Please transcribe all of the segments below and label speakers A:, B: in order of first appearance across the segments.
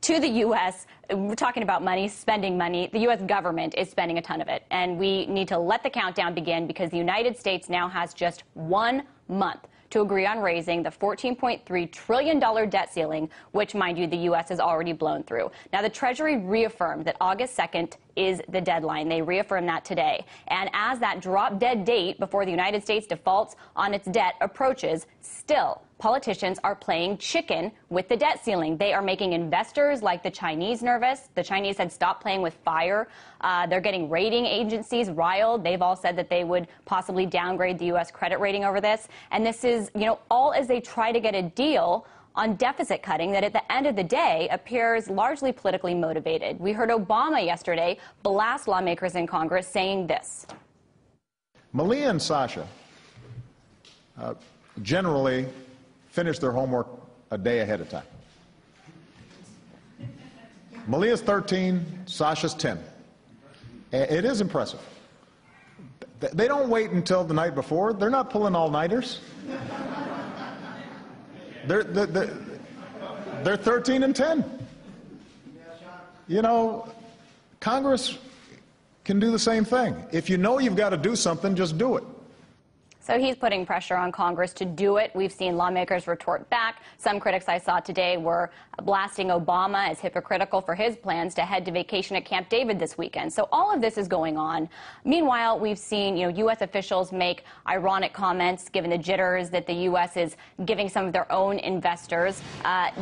A: to the U.S., we're talking about money, spending money. The U.S. government is spending a ton of it, and we need to let the countdown begin because the United States now has just 1 month to agree on raising the $14.3 trillion debt ceiling, which, mind you, the U.S. has already blown through. Now, the Treasury reaffirmed that August 2nd is the deadline. They reaffirmed that today. And as that drop-dead date before the United States defaults on its debt approaches, still, politicians are playing chicken with the debt ceiling. They are making investors like the Chinese nervous. The Chinese had stopped playing with fire. They're getting rating agencies riled. They've all said that they would possibly downgrade the U.S. credit rating over this. And this is, all as they try to get a deal on deficit cutting that at the end of the day appears largely politically motivated. We heard Obama yesterday blast lawmakers in Congress saying this.
B: Malia and Sasha generally finish their homework a day ahead of time. Malia's 13, Sasha's 10. It is impressive. They don't wait until the night before. They're not pulling all-nighters. They're 13 and 10. Congress can do the same thing. If you know you've got to do something, just do it.
A: So he's putting pressure on Congress to do it. We've seen lawmakers retort back. Some critics I saw today were blasting Obama as hypocritical for his plans to head to vacation at Camp David this weekend. So all of this is going on. Meanwhile, we've seen, U.S. officials make ironic comments given the jitters that the U.S. is giving some of their own investors.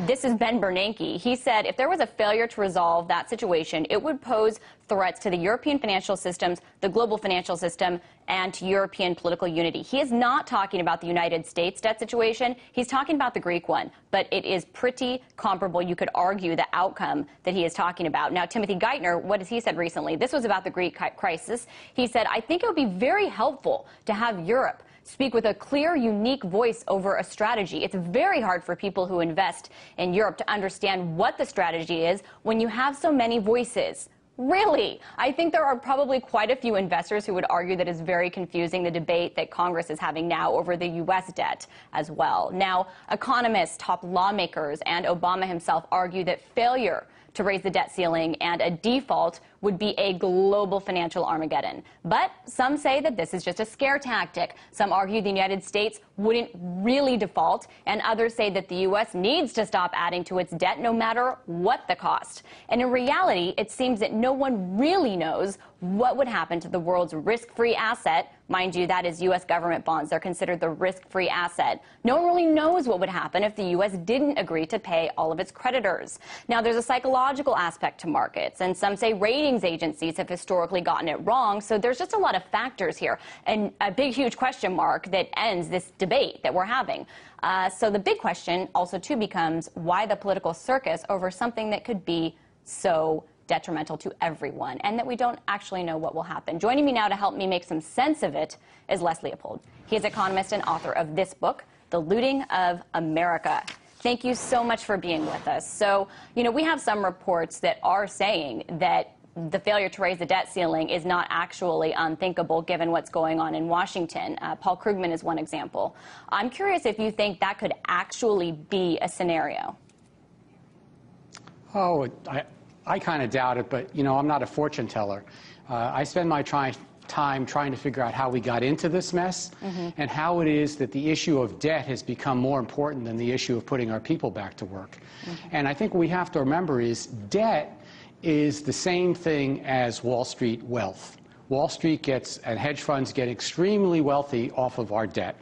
A: This is Ben Bernanke. He said if there was a failure to resolve that situation, it would pose threats to the European financial systems, the global financial system, and to European political unity. He is not talking about the United States debt situation. He's talking about the Greek one, but it is pretty comparable. You could argue the outcome that he is talking about. Now, Timothy Geithner, what has he said recently? This was about the Greek crisis. He said, I think it would be very helpful to have Europe speak with a clear, unique voice over a strategy. It's very hard for people who invest in Europe to understand what the strategy is when you have so many voices. Really? I think there are probably quite a few investors who would argue that it's very confusing, the debate that Congress is having now over the U.S. debt as well. Now, economists, top lawmakers, and Obama himself argue that failure to raise the debt ceiling and a default would be a global financial Armageddon. But some say that this is just a scare tactic. Some argue the United States wouldn't really default, and others say that the U.S. needs to stop adding to its debt no matter what the cost. And in reality, it seems that no one really knows what would happen to the world's risk-free asset. Mind you, that is U.S. government bonds. They're considered the risk-free asset. No one really knows what would happen if the U.S. didn't agree to pay all of its creditors. Now, there's a psychological aspect to markets, and some say ratings agencies have historically gotten it wrong, so there's just a lot of factors here, and a big, huge question mark that ends this debate that we're having. So the big question also, too, becomes why the political circus over something that could be so detrimental to everyone, and that we don't actually know what will happen. Joining me now to help me make some sense of it is Les Leopold. He is economist and author of this book, The Looting of America. Thank you so much for being with us. So, we have some reports that are saying that the failure to raise the debt ceiling is not actually unthinkable given what's going on in Washington. Paul Krugman is one example. I'm curious if you think that could actually be a scenario.
C: Oh, I kind of doubt it, but, I'm not a fortune teller. I spend my time trying to figure out how we got into this mess and how it is that the issue of debt has become more important than the issue of putting our people back to work. And I think what we have to remember is debt is the same thing as Wall Street wealth. Wall Street gets, and hedge funds get extremely wealthy off of our debt.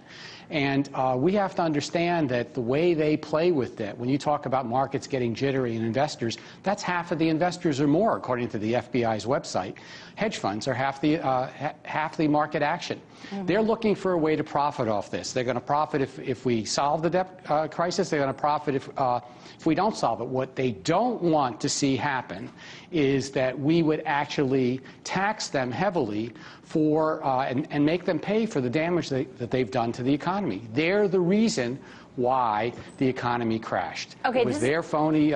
C: And we have to understand that the way they play with debt, when you talk about markets getting jittery and investors, that's half of the investors or more, according to the FBI's website. Hedge funds are half the market action. They're looking for a way to profit off this. They're going to profit if we solve the debt crisis. They're going to profit if we don't solve it. What they don't want to see happen is that we would actually tax them heavily for and make them pay for the damage that they've done to the economy. They're the reason why the economy crashed.
A: Okay,
C: it was their phony.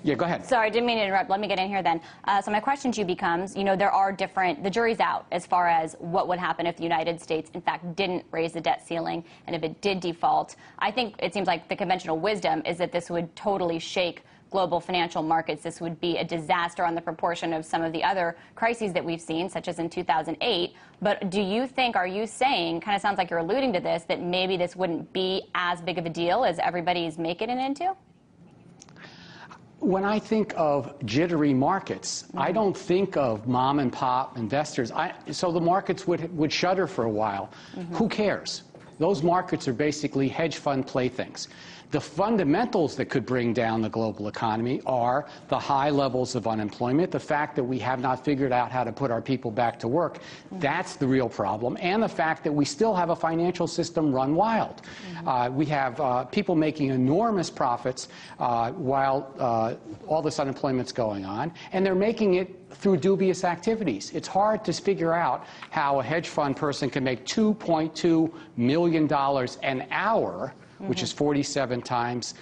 C: Yeah, go ahead.
A: Sorry, I didn't mean to interrupt. Let me get in here then. So my question to you becomes, there are the jury's out as far as what would happen if the United States, in fact, didn't raise the debt ceiling, and if it did default. I think it seems like the conventional wisdom is that this would totally shake global financial markets, this would be a disaster on the proportion of some of the other crises that we've seen, such as in 2008. But do you think, are you saying, kind of sounds like you're alluding to this, that maybe this wouldn't be as big of a deal as everybody's making it into?
C: When I think of jittery markets, I don't think of mom and pop investors. So the markets would shudder for a while. Who cares? Those markets are basically hedge fund playthings. The fundamentals that could bring down the global economy are the high levels of unemployment, the fact that we have not figured out how to put our people back to work. That's the real problem. And the fact that we still have a financial system run wild. We have people making enormous profits while all this unemployment's going on, and they're making it through dubious activities. It's hard to figure out how a hedge fund person can make $2.2 million an hour, which is 47 times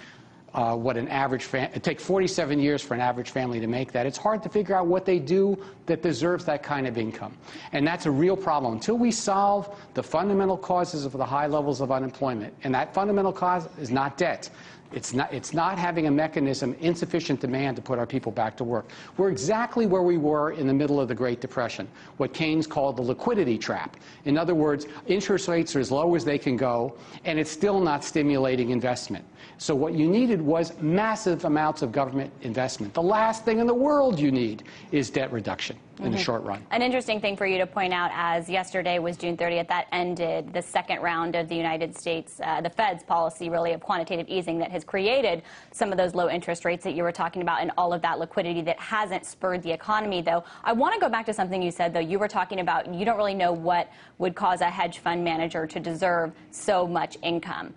C: what an average it takes 47 years for an average family to make that. It's hard to figure out what they do that deserves that kind of income. And that's a real problem. Until we solve the fundamental causes of the high levels of unemployment, and that fundamental cause is not debt. It's not having a mechanism, insufficient demand to put our people back to work. We're exactly where we were in the middle of the Great Depression, what Keynes called the liquidity trap. In other words, interest rates are as low as they can go, and it's still not stimulating investment. So what you needed was massive amounts of government investment. The last thing in the world you need is debt reduction in the short run.
A: An interesting thing for you to point out, as yesterday was June 30th, that ended the second round of the United States, the Fed's policy really of quantitative easing that has created some of those low interest rates that you were talking about and all of that liquidity that hasn't spurred the economy, though. I want to go back to something you said, though. You were talking about you don't really know what would cause a hedge fund manager to deserve so much income.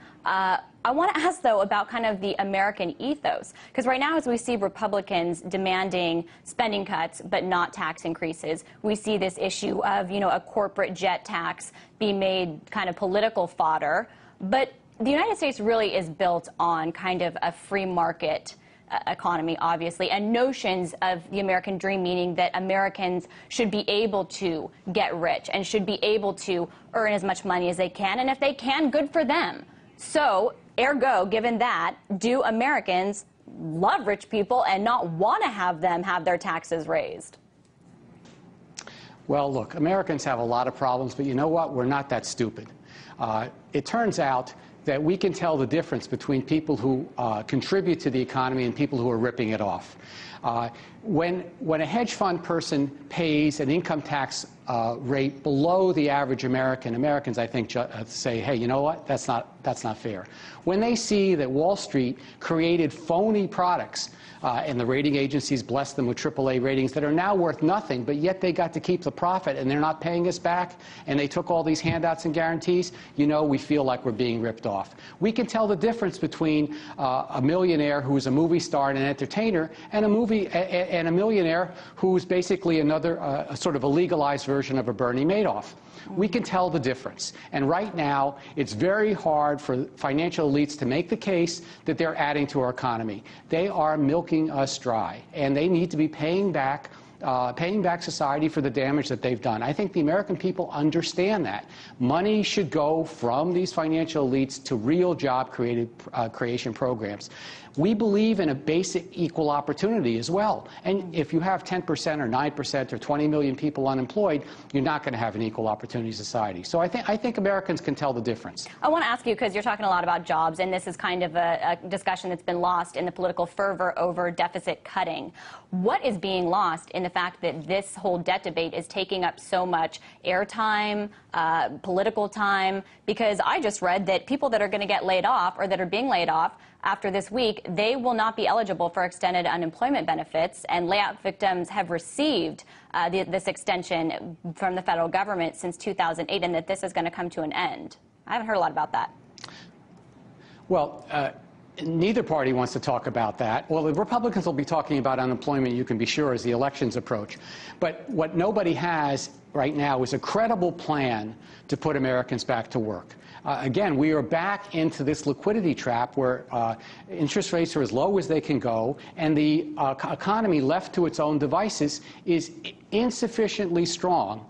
A: I want to ask, though, about kind of the American ethos, because right now, as we see Republicans demanding spending cuts but not tax increases, we see this issue of, you know, a corporate jet tax be made kind of political fodder. But the United States really is built on kind of a free market economy, obviously, and notions of the American dream, meaning that Americans should be able to get rich and should be able to earn as much money as they can, and if they can, good for them. So, ergo, given that, do Americans love rich people and not want to have them have their taxes raised?
C: Well, look, Americans have a lot of problems, but you know what? We're not that stupid. It turns out that we can tell the difference between people who contribute to the economy and people who are ripping it off. When a hedge fund person pays an income tax rate below the average American, Americans, I think, say, hey, you know what? That's not fair. When they see that Wall Street created phony products, and the rating agencies blessed them with AAA ratings that are now worth nothing, but yet they got to keep the profit and they're not paying us back, and they took all these handouts and guarantees, you know, we feel like we're being ripped off. We can tell the difference between a millionaire who's a movie star and an entertainer and a millionaire who's basically another sort of a legalized version of a Bernie Madoff. We can tell the difference. And right now, it's very hard for financial elites to make the case that they're adding to our economy. They are milking us dry, and they need to be paying back society for the damage that they've done. I think the American people understand that. Money should go from these financial elites to real job creation programs. We believe in a basic equal opportunity as well. And if you have 10% or 9% or 20 million people unemployed, you're not going to have an equal opportunity society. So I think Americans can tell the difference.
A: I want to ask you, because you're talking a lot about jobs, and this is kind of a discussion that's been lost in the political fervor over deficit cutting. What is being lost in the fact that this whole debt debate is taking up so much airtime, political time? Because I just read that people that are going to get laid off or that are being laid off after this week, they will not be eligible for extended unemployment benefits, and layoff victims have received this extension from the federal government since 2008, and that this is going to come to an end. I haven't heard a lot about that.
C: Well, neither party wants to talk about that. Well, the Republicans will be talking about unemployment, you can be sure, as the elections approach. But what nobody has right now is a credible plan to put Americans back to work. Again, we are back into this liquidity trap where interest rates are as low as they can go, and the economy left to its own devices is insufficiently strong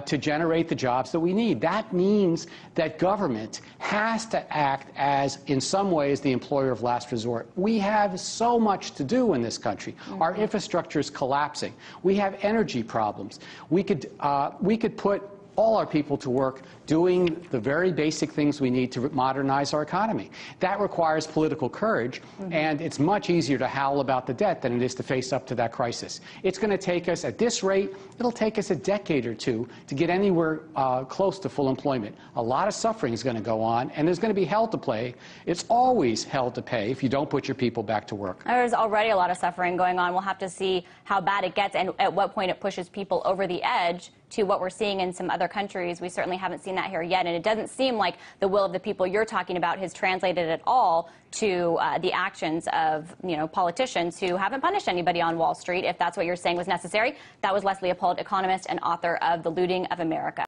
C: to generate the jobs that we need. That means that government has to act as, in some ways, the employer of last resort. We have so much to do in this country. Our infrastructure is collapsing. We have energy problems. We could put all our people to work doing the very basic things we need to modernize our economy. That requires political courage, and it's much easier to howl about the debt than it is to face up to that crisis. It's going to take us, at this rate, it'll take us a decade or two to get anywhere close to full employment. A lot of suffering is going to go on, and there's going to be hell to pay. It's always hell to pay if you don't put your people back to work.
A: There's already a lot of suffering going on. We'll have to see how bad it gets and at what point it pushes people over the edge to what we're seeing in some other countries. We certainly haven't seen that here yet, and it doesn't seem like the will of the people you're talking about has translated at all to the actions of, politicians who haven't punished anybody on Wall Street, if that's what you're saying was necessary. That was Leslie Appold, economist and author of The Looting of America.